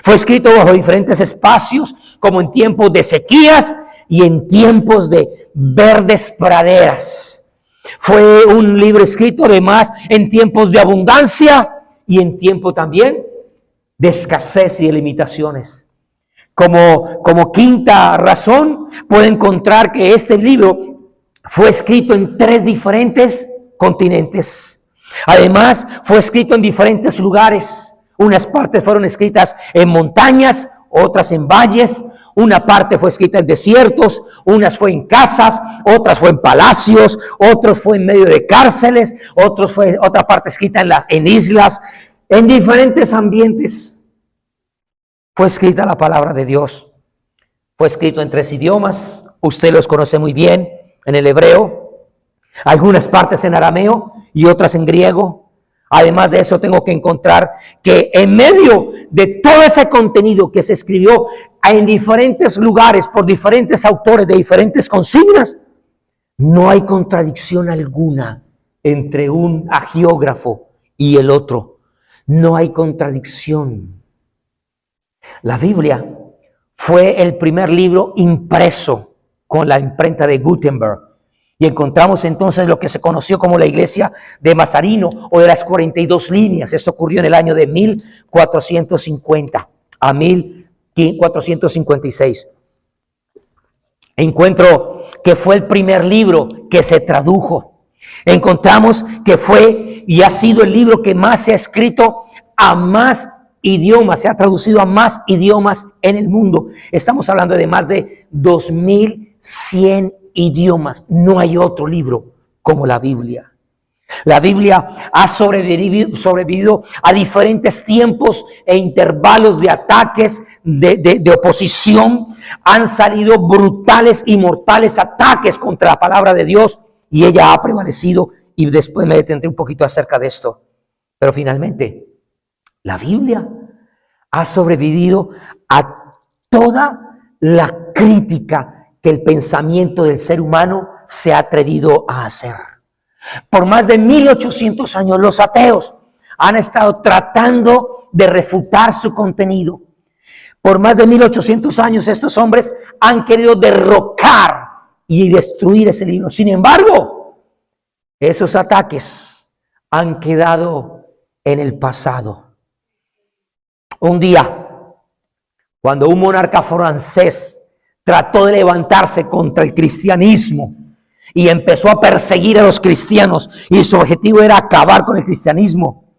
Speaker 1: Fue escrito bajo diferentes espacios, como en tiempos de sequías y en tiempos de verdes praderas. Fue un libro escrito además en tiempos de abundancia y en tiempo también de escasez y de limitaciones. Como quinta razón, puede encontrar que este libro fue escrito en 3 diferentes continentes. Además, fue escrito en diferentes lugares. Unas partes fueron escritas en montañas, otras en valles. Una parte fue escrita en desiertos, unas fue en casas, otras fue en palacios, otros fue en medio de cárceles, otra parte escrita en islas, en diferentes ambientes. Fue escrita la palabra de Dios. Fue escrito en 3 idiomas, usted los conoce muy bien, en el hebreo, algunas partes en arameo y otras en griego. Además de eso, tengo que encontrar que en medio de todo ese contenido que se escribió en diferentes lugares por diferentes autores de diferentes consignas, no hay contradicción alguna entre un agiógrafo y el otro. No hay contradicción. La Biblia fue el primer libro impreso con la imprenta de Gutenberg. Y encontramos entonces lo que se conoció como la iglesia de Mazarino o de las 42 líneas. Esto ocurrió en el año de 1450 a 1456. Encuentro que fue el primer libro que se tradujo. Encontramos que fue y ha sido el libro que más se ha escrito a más idiomas, se ha traducido a más idiomas en el mundo. Estamos hablando de más de 2100 idiomas. No hay otro libro como la Biblia. La Biblia ha sobrevivido a diferentes tiempos e intervalos de ataques, de oposición. Han salido brutales y mortales ataques contra la palabra de Dios y ella ha prevalecido, y después me detendré un poquito acerca de esto. Pero finalmente, la Biblia ha sobrevivido a toda la crítica que el pensamiento del ser humano se ha atrevido a hacer. Por más de 1800 años, los ateos han estado tratando de refutar su contenido. Por más de 1800 años, estos hombres han querido derrocar y destruir ese libro. Sin embargo, esos ataques han quedado en el pasado. Un día, cuando un monarca francés trató de levantarse contra el cristianismo y empezó a perseguir a los cristianos, y su objetivo era acabar con el cristianismo,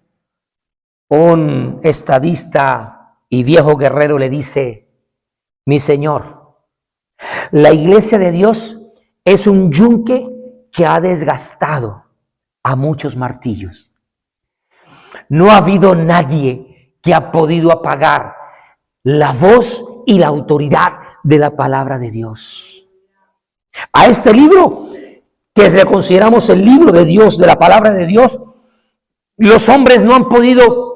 Speaker 1: un estadista y viejo guerrero le dice: mi señor, la iglesia de Dios es un yunque que ha desgastado a muchos martillos. No ha habido nadie que ha podido apagar la voz y la autoridad de la palabra de Dios. A este libro que le consideramos el libro de Dios, de la palabra de Dios, los hombres no han podido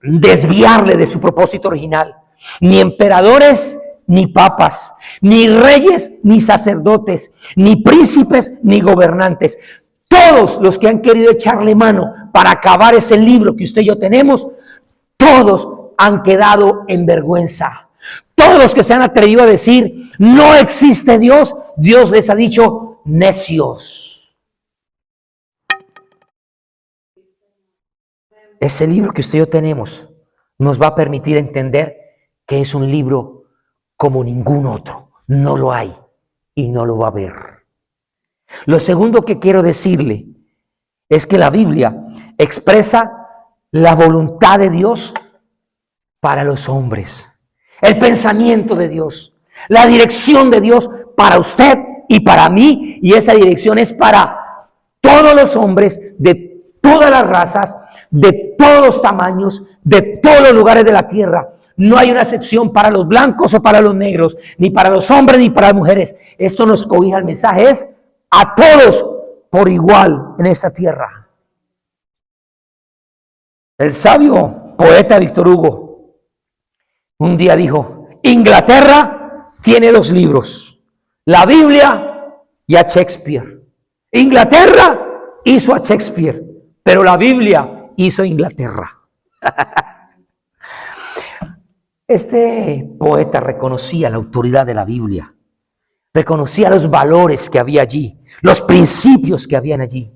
Speaker 1: desviarle de su propósito original. Ni emperadores, ni papas, ni reyes, ni sacerdotes, ni príncipes, ni gobernantes. Todos los que han querido echarle mano para acabar ese libro que usted y yo tenemos, todos han quedado en vergüenza. Todos los que se han atrevido a decir, no existe Dios, Dios les ha dicho, necios. Ese libro que usted y yo tenemos nos va a permitir entender que es un libro como ningún otro. No lo hay y no lo va a haber. Lo segundo que quiero decirle es que la Biblia expresa la voluntad de Dios para los hombres, el pensamiento de Dios, la dirección de Dios para usted y para mí, y esa dirección es para todos los hombres de todas las razas, de todos los tamaños, de todos los lugares de la tierra. No hay una excepción para los blancos o para los negros, ni para los hombres ni para las mujeres. Esto nos cobija el mensaje, es a todos por igual en esta tierra. El sabio poeta Víctor Hugo un día dijo, Inglaterra tiene dos libros, la Biblia y a Shakespeare. Inglaterra hizo a Shakespeare, pero la Biblia hizo a Inglaterra. Este poeta reconocía la autoridad de la Biblia, reconocía los valores que había allí, los principios que habían allí.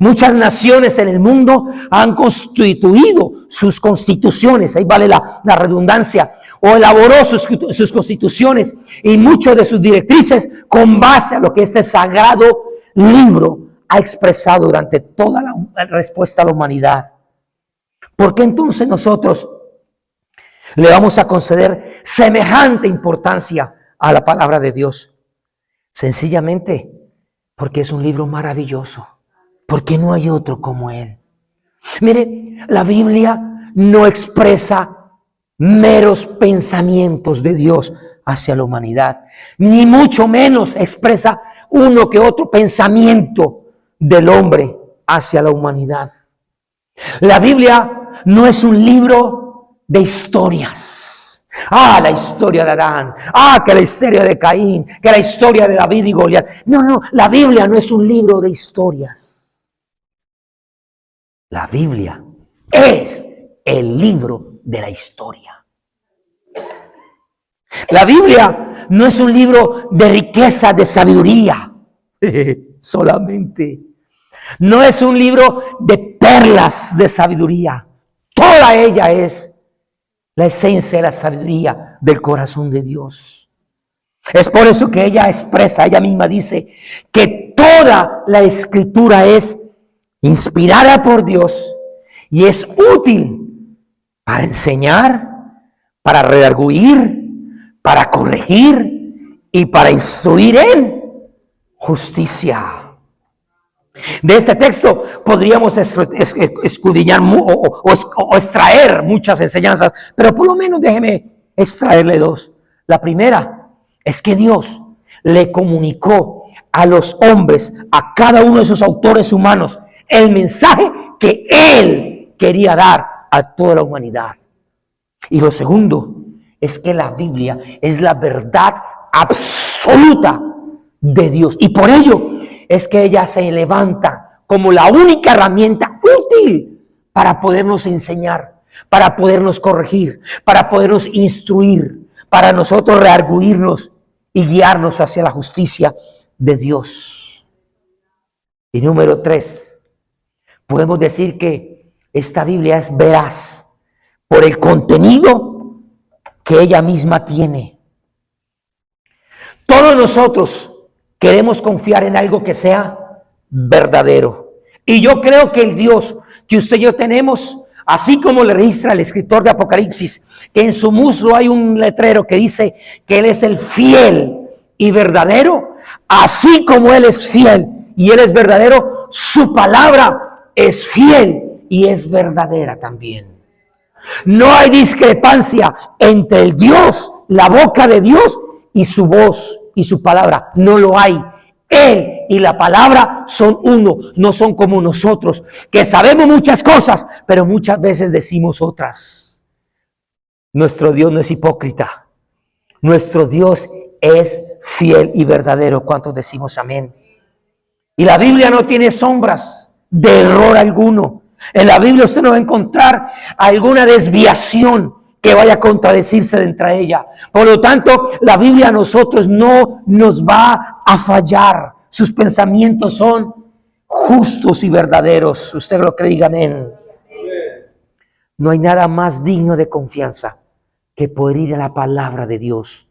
Speaker 1: Muchas naciones en el mundo han constituido sus constituciones, ahí vale la redundancia, o elaboró sus constituciones y muchas de sus directrices con base a lo que este sagrado libro ha expresado durante toda la respuesta a la humanidad. ¿Por qué entonces nosotros le vamos a conceder semejante importancia a la palabra de Dios? Sencillamente porque es un libro maravilloso, porque no hay otro como él. Mire, la Biblia no expresa meros pensamientos de Dios hacia la humanidad, ni mucho menos expresa uno que otro pensamiento del hombre hacia la humanidad. La Biblia no es un libro de historias. La historia de Adán. Que la historia de Caín. Que la historia de David y Goliat. No, la Biblia no es un libro de historias. La Biblia es el libro de la historia. La Biblia no es un libro de riqueza, de sabiduría. Solamente. No es un libro de perlas de sabiduría. Toda ella es la esencia de la sabiduría del corazón de Dios. Es por eso que ella expresa, ella misma dice que toda la escritura es inspirada por Dios y es útil para enseñar, para redarguir, para corregir y para instruir en justicia. De este texto podríamos escudriñar o extraer muchas enseñanzas, pero por lo menos déjeme extraerle dos. La primera es que Dios le comunicó a los hombres, a cada uno de esos autores humanos, el mensaje que Él quería dar a toda la humanidad. Y lo segundo es que la Biblia es la verdad absoluta de Dios. Y por ello es que ella se levanta como la única herramienta útil para podernos enseñar, para podernos corregir, para podernos instruir, para nosotros rearguirnos y guiarnos hacia la justicia de Dios. Y número 3, podemos decir que esta Biblia es veraz por el contenido que ella misma tiene. Todos nosotros queremos confiar en algo que sea verdadero. Y yo creo que el Dios que usted y yo tenemos, así como le registra el escritor de Apocalipsis, que en su muslo hay un letrero que dice que Él es el fiel y verdadero, así como Él es fiel y Él es verdadero, su palabra es fiel y es verdadera también. No hay discrepancia entre el Dios, la boca de Dios, y su voz y su palabra. No lo hay. Él y la palabra son uno, no son como nosotros, que sabemos muchas cosas, pero muchas veces decimos otras. Nuestro Dios no es hipócrita. Nuestro Dios es fiel y verdadero. ¿Cuántos decimos amén? Y la Biblia no tiene sombras de error alguno. En la Biblia usted no va a encontrar alguna desviación que vaya a contradecirse de entre ella. Por lo tanto, la Biblia a nosotros no nos va a fallar. Sus pensamientos son justos y verdaderos. Usted lo cree, diga amén. No hay nada más digno de confianza que poder ir a la palabra de Dios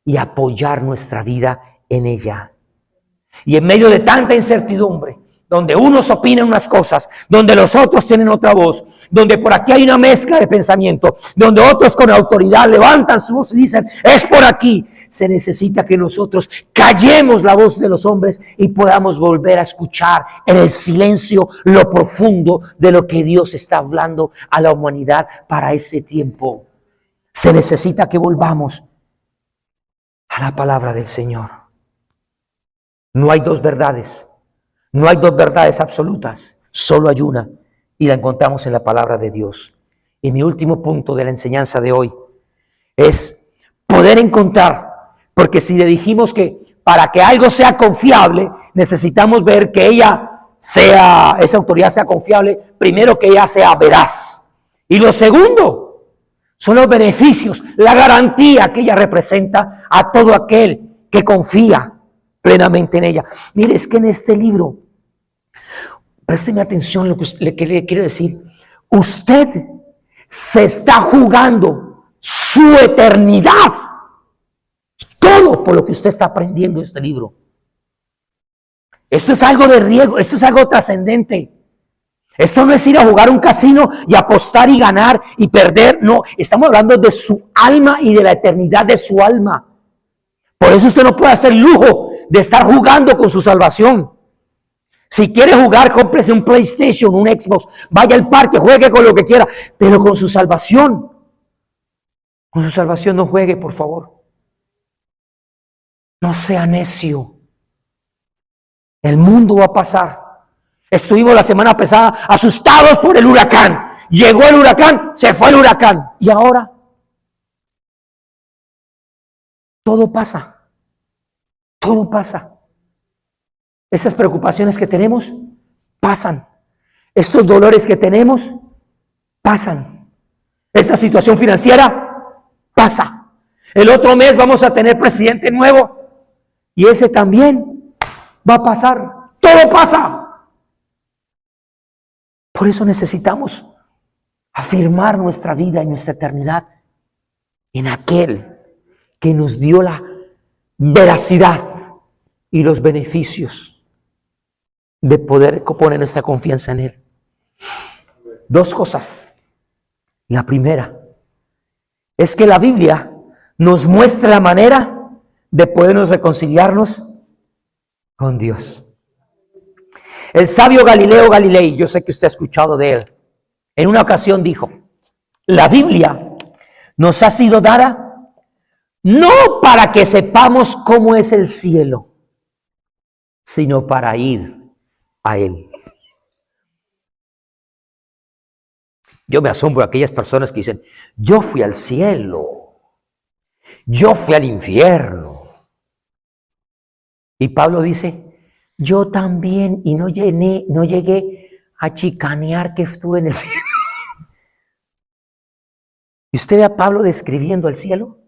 Speaker 1: y apoyar nuestra vida en ella. Y en medio de tanta incertidumbre, donde unos opinan unas cosas, donde los otros tienen otra voz, donde por aquí hay una mezcla de pensamiento, donde otros con autoridad levantan su voz y dicen, es por aquí. Se necesita que nosotros callemos la voz de los hombres y podamos volver a escuchar en el silencio lo profundo de lo que Dios está hablando a la humanidad para ese tiempo. Se necesita que volvamos a la palabra del Señor. No hay dos verdades. No hay dos verdades absolutas. Solo hay una. Y la encontramos en la palabra de Dios. Y mi último punto de la enseñanza de hoy es poder encontrar, porque si le dijimos que para que algo sea confiable, necesitamos ver que esa autoridad sea confiable, primero que ella sea veraz. Y lo segundo son los beneficios, la garantía que ella representa a todo aquel que confía plenamente en ella. Mire, es que en este libro, présteme atención a lo que le quiero decir. Usted se está jugando su eternidad. Todo por lo que usted está aprendiendo en este libro. Esto es algo de riesgo, esto es algo trascendente. Esto no es ir a jugar un casino y apostar y ganar y perder. No, estamos hablando de su alma y de la eternidad de su alma. Por eso usted no puede hacer lujo de estar jugando con su salvación. Si quiere jugar, cómprese un PlayStation, un Xbox, vaya al parque, juegue con lo que quiera, pero con su salvación no juegue, por favor. No sea necio. El mundo va a pasar. Estuvimos la semana pasada asustados por el huracán. Llegó el huracán, se fue el huracán. Y ahora todo pasa. Todo pasa. Esas preocupaciones que tenemos pasan. Estos dolores que tenemos pasan. Esta situación financiera pasa. El otro mes vamos a tener presidente nuevo y ese también va a pasar. Todo pasa. Por eso necesitamos afirmar nuestra vida y nuestra eternidad en aquel que nos dio la veracidad y los beneficios de poder poner nuestra confianza en Él. Dos cosas. La primera es que la Biblia nos muestra la manera de podernos reconciliarnos con Dios. El sabio Galileo Galilei, yo sé que usted ha escuchado de él, en una ocasión dijo, la Biblia nos ha sido dada no para que sepamos cómo es el cielo, sino para ir a Él. Yo me asombro de aquellas personas que dicen, yo fui al cielo, yo fui al infierno. Y Pablo dice, yo también, y no llegué a chicanear que estuve en el cielo. ¿Y usted ve a Pablo describiendo el cielo?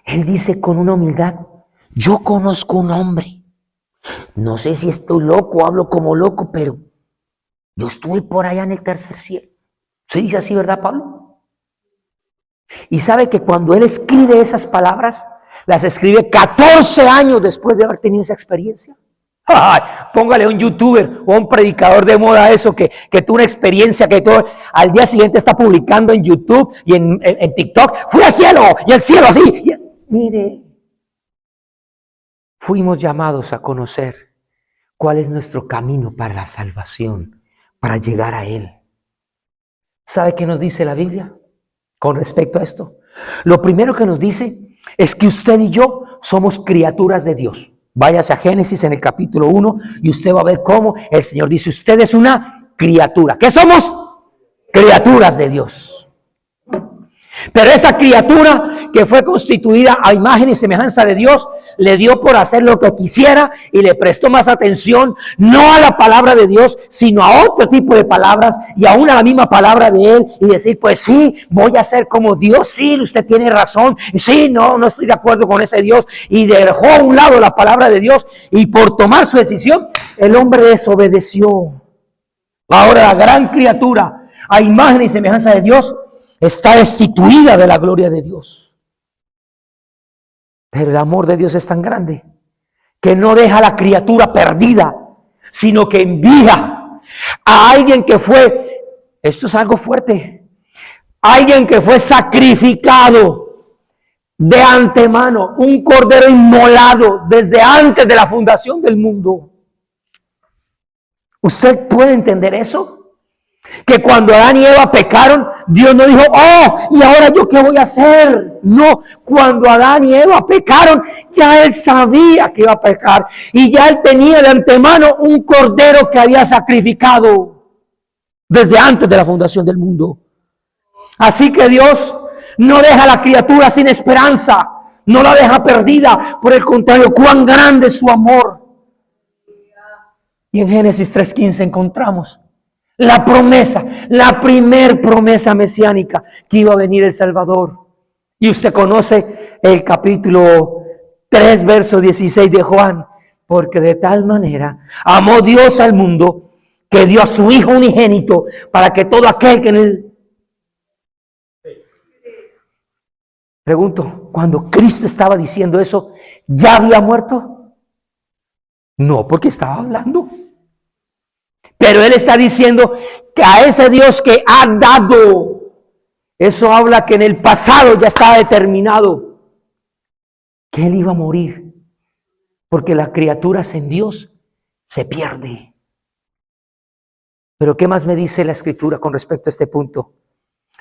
Speaker 1: Él dice con una humildad, yo conozco un hombre. No sé si estoy loco, hablo como loco, pero yo estuve por allá en el tercer cielo. ¿Se dice así, verdad, Pablo? Y sabe que cuando él escribe esas palabras, las escribe 14 años después de haber tenido esa experiencia. ¡Ay! Póngale a un youtuber o a un predicador de moda eso que tuvo una experiencia que todo, al día siguiente está publicando en YouTube y en TikTok. Fui al cielo y el cielo así. Mire, fuimos llamados a conocer cuál es nuestro camino para la salvación, para llegar a Él. ¿Sabe qué nos dice la Biblia con respecto a esto? Lo primero que nos dice es que usted y yo somos criaturas de Dios. Váyase a Génesis en el capítulo 1 y usted va a ver cómo el Señor dice, usted es una criatura. ¿Qué somos? Criaturas de Dios. Pero esa criatura que fue constituida a imagen y semejanza de Dios, le dio por hacer lo que quisiera y le prestó más atención, no a la palabra de Dios, sino a otro tipo de palabras y aún a la misma palabra de Él y decir, pues sí, voy a ser como Dios, sí, usted tiene razón, sí, no estoy de acuerdo con ese Dios, y dejó a un lado la palabra de Dios y por tomar su decisión, el hombre desobedeció. Ahora la gran criatura, a imagen y semejanza de Dios, está destituida de la gloria de Dios. Pero el amor de Dios es tan grande que no deja a la criatura perdida, sino que envía a alguien que fue, esto es algo fuerte, alguien que fue sacrificado de antemano, un cordero inmolado desde antes de la fundación del mundo. ¿Usted puede entender eso? Que cuando Adán y Eva pecaron, Dios no dijo, oh, ¿y ahora yo qué voy a hacer? No, cuando Adán y Eva pecaron, ya Él sabía que iba a pecar. Y ya Él tenía de antemano un cordero que había sacrificado desde antes de la fundación del mundo. Así que Dios no deja a la criatura sin esperanza, no la deja perdida. Por el contrario, cuán grande es su amor. Y en Génesis 3:15 encontramos la promesa, la primer promesa mesiánica que iba a venir el Salvador. Y usted conoce el capítulo 3, verso 16 de Juan. Porque de tal manera amó Dios al mundo que dio a su Hijo unigénito para que todo aquel que en él... Pregunto, cuando Cristo estaba diciendo eso, ¿ya había muerto? No, porque estaba hablando. Pero Él está diciendo que a ese Dios que ha dado, eso habla que en el pasado ya estaba determinado que Él iba a morir. Porque las criaturas en Dios se pierde. Pero ¿qué más me dice la Escritura con respecto a este punto?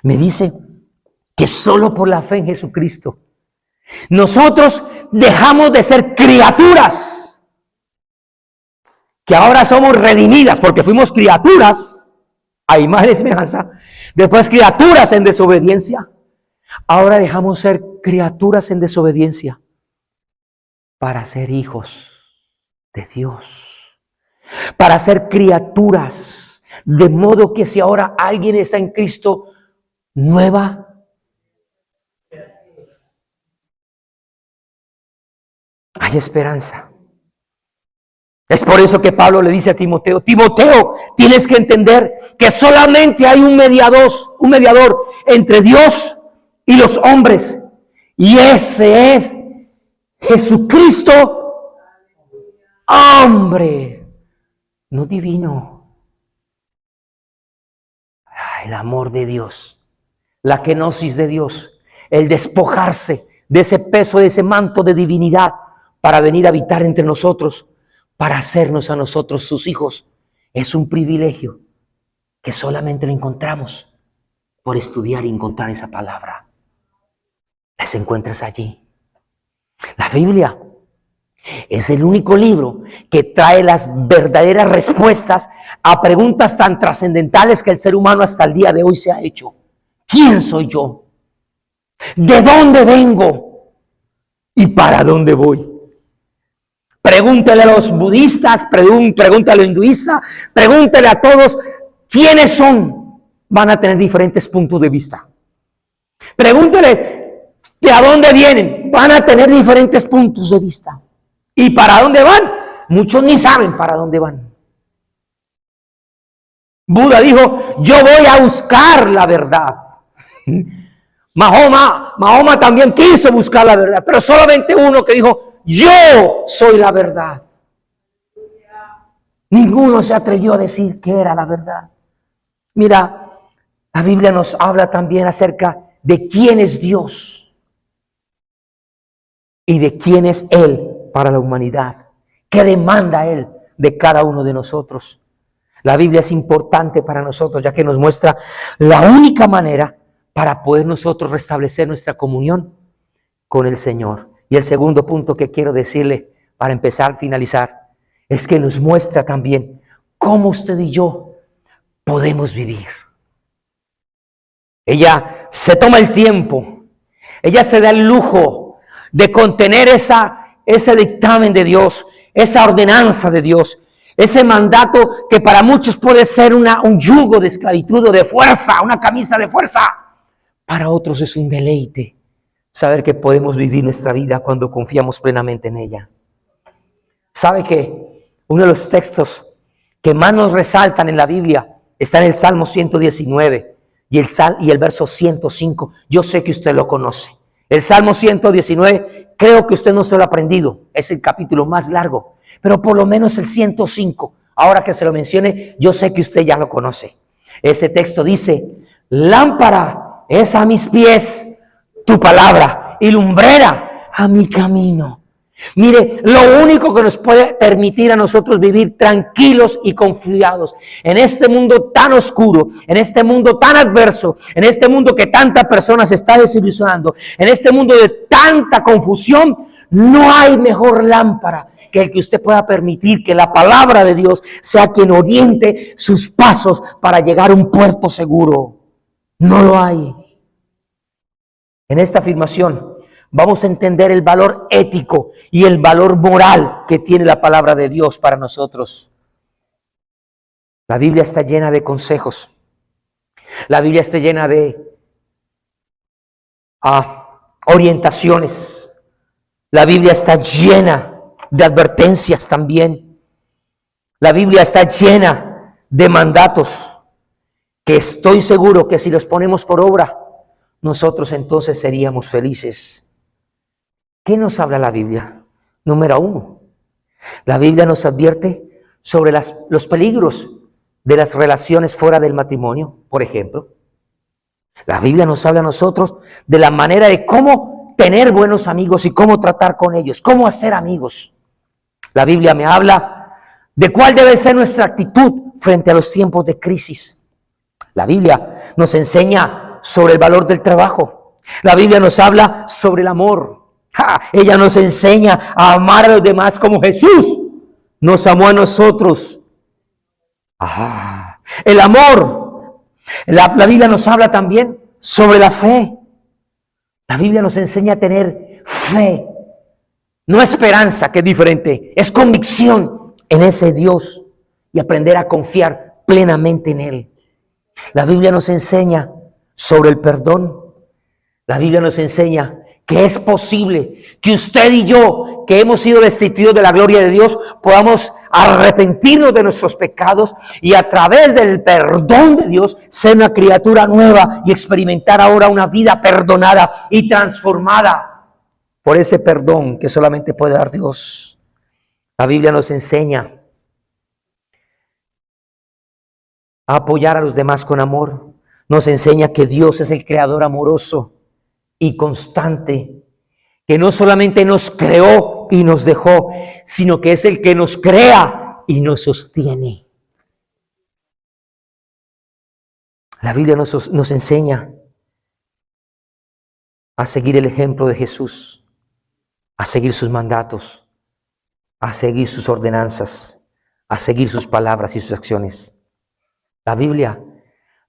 Speaker 1: Me dice que solo por la fe en Jesucristo nosotros dejamos de ser criaturas, que ahora somos redimidas porque fuimos criaturas a imagen y semejanza, después criaturas en desobediencia. Ahora dejamos ser criaturas en desobediencia para ser hijos de Dios, para ser criaturas, de modo que si ahora alguien está en Cristo, nueva. Hay esperanza. Es por eso que Pablo le dice a Timoteo, Timoteo, tienes que entender que solamente hay un mediador entre Dios y los hombres. Y ese es Jesucristo, hombre, no divino. El amor de Dios, la kenosis de Dios, el despojarse de ese peso, de ese manto de divinidad para venir a habitar entre nosotros, para hacernos a nosotros sus hijos, es un privilegio que solamente lo encontramos por estudiar y encontrar esa palabra. Las encuentras allí. La Biblia es el único libro que trae las verdaderas respuestas a preguntas tan trascendentales que el ser humano hasta el día de hoy se ha hecho. ¿Quién soy yo? ¿De dónde vengo? ¿Y para dónde voy? Pregúntele a los budistas, pregúntale a los hinduistas, pregúntele a todos quiénes son. Van a tener diferentes puntos de vista. Pregúntele de a dónde vienen. Van a tener diferentes puntos de vista. ¿Y para dónde van? Muchos ni saben para dónde van. Buda dijo, yo voy a buscar la verdad. Mahoma también quiso buscar la verdad, pero solamente uno que dijo, yo soy la verdad. Ninguno se atrevió a decir que era la verdad. Mira, la Biblia nos habla también acerca de quién es Dios y de quién es Él para la humanidad. ¿Qué demanda Él de cada uno de nosotros? La Biblia es importante para nosotros, ya que nos muestra la única manera para poder nosotros restablecer nuestra comunión con el Señor. Y el segundo punto que quiero decirle para empezar a finalizar, es que nos muestra también cómo usted y yo podemos vivir. Ella se toma el tiempo, ella se da el lujo de contener ese dictamen de Dios, esa ordenanza de Dios, ese mandato que para muchos puede ser un yugo de esclavitud o de fuerza, una camisa de fuerza. Para otros es un deleite saber que podemos vivir nuestra vida cuando confiamos plenamente en ella. ¿Sabe que uno de los textos que más nos resaltan en la Biblia está en el Salmo 119 y el verso 105? Yo sé que usted lo conoce. El Salmo 119, creo que usted no se lo ha aprendido. Es el capítulo más largo. Pero por lo menos el 105, ahora que se lo mencione, yo sé que usted ya lo conoce. Ese texto dice: lámpara es a mis pies tu palabra y lumbrera a mi camino. Mire, lo único que nos puede permitir a nosotros vivir tranquilos y confiados en este mundo tan oscuro, en este mundo tan adverso, en este mundo que tantas personas se está desilusionando, en este mundo de tanta confusión, no hay mejor lámpara que el que usted pueda permitir que la palabra de Dios sea quien oriente sus pasos para llegar a un puerto seguro. No lo hay. En esta afirmación vamos a entender el valor ético y el valor moral que tiene la palabra de Dios para nosotros. La Biblia está llena de consejos. La Biblia está llena de orientaciones. La Biblia está llena de advertencias también. La Biblia está llena de mandatos que estoy seguro que si los ponemos por obra, nosotros entonces seríamos felices. ¿Qué nos habla la Biblia? Número 1, la Biblia nos advierte sobre los peligros de las relaciones fuera del matrimonio, por ejemplo. La Biblia nos habla a nosotros de la manera de cómo tener buenos amigos y cómo tratar con ellos, cómo hacer amigos. La Biblia me habla de cuál debe ser nuestra actitud frente a los tiempos de crisis. La Biblia nos enseña sobre el valor del trabajo. La Biblia nos habla sobre el amor. Ella nos enseña a amar a los demás como Jesús nos amó a nosotros. El amor. La Biblia nos habla también sobre la fe. La Biblia nos enseña a tener fe. No esperanza, que es diferente. Es convicción en ese Dios y aprender a confiar plenamente en Él. La Biblia nos enseña sobre el perdón. La Biblia nos enseña que es posible que usted y yo, que hemos sido destituidos de la gloria de Dios, podamos arrepentirnos de nuestros pecados y a través del perdón de Dios ser una criatura nueva y experimentar ahora una vida perdonada y transformada por ese perdón que solamente puede dar Dios. La Biblia nos enseña a apoyar a los demás con amor. Nos enseña que Dios es el creador amoroso y constante, que no solamente nos creó y nos dejó, sino que es el que nos crea y nos sostiene. La Biblia nos enseña a seguir el ejemplo de Jesús, a seguir sus mandatos, a seguir sus ordenanzas, a seguir sus palabras y sus acciones. La Biblia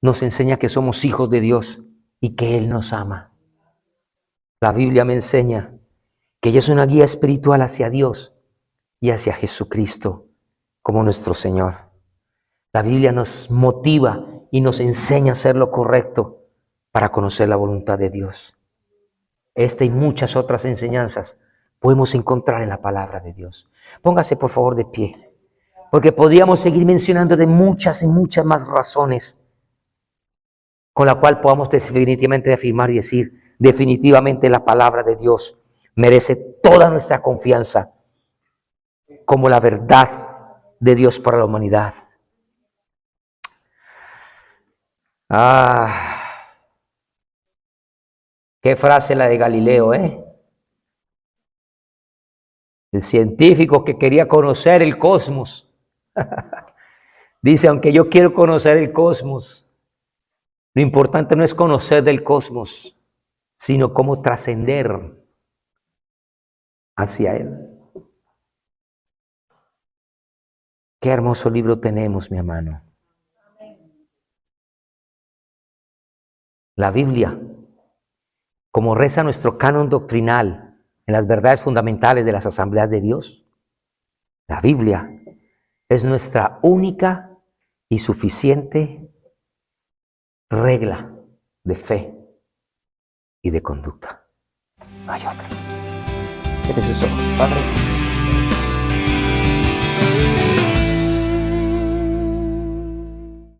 Speaker 1: nos enseña que somos hijos de Dios y que Él nos ama. La Biblia me enseña que ella es una guía espiritual hacia Dios y hacia Jesucristo como nuestro Señor. La Biblia nos motiva y nos enseña a hacer lo correcto para conocer la voluntad de Dios. Esta y muchas otras enseñanzas podemos encontrar en la palabra de Dios. Póngase por favor de pie, porque podríamos seguir mencionando de muchas y muchas más razones con la cual podamos definitivamente afirmar y decir, definitivamente la palabra de Dios merece toda nuestra confianza como la verdad de Dios para la humanidad. Qué frase la de Galileo, ¿eh? El científico que quería conocer el cosmos. Dice, aunque yo quiero conocer el cosmos, lo importante no es conocer del cosmos, sino cómo trascender hacia él. Qué hermoso libro tenemos, mi hermano. La Biblia, como reza nuestro canon doctrinal en las verdades fundamentales de las asambleas de Dios. La Biblia es nuestra única y suficiente regla de fe y de conducta. No hay otra. Cierre sus ojos, Padre.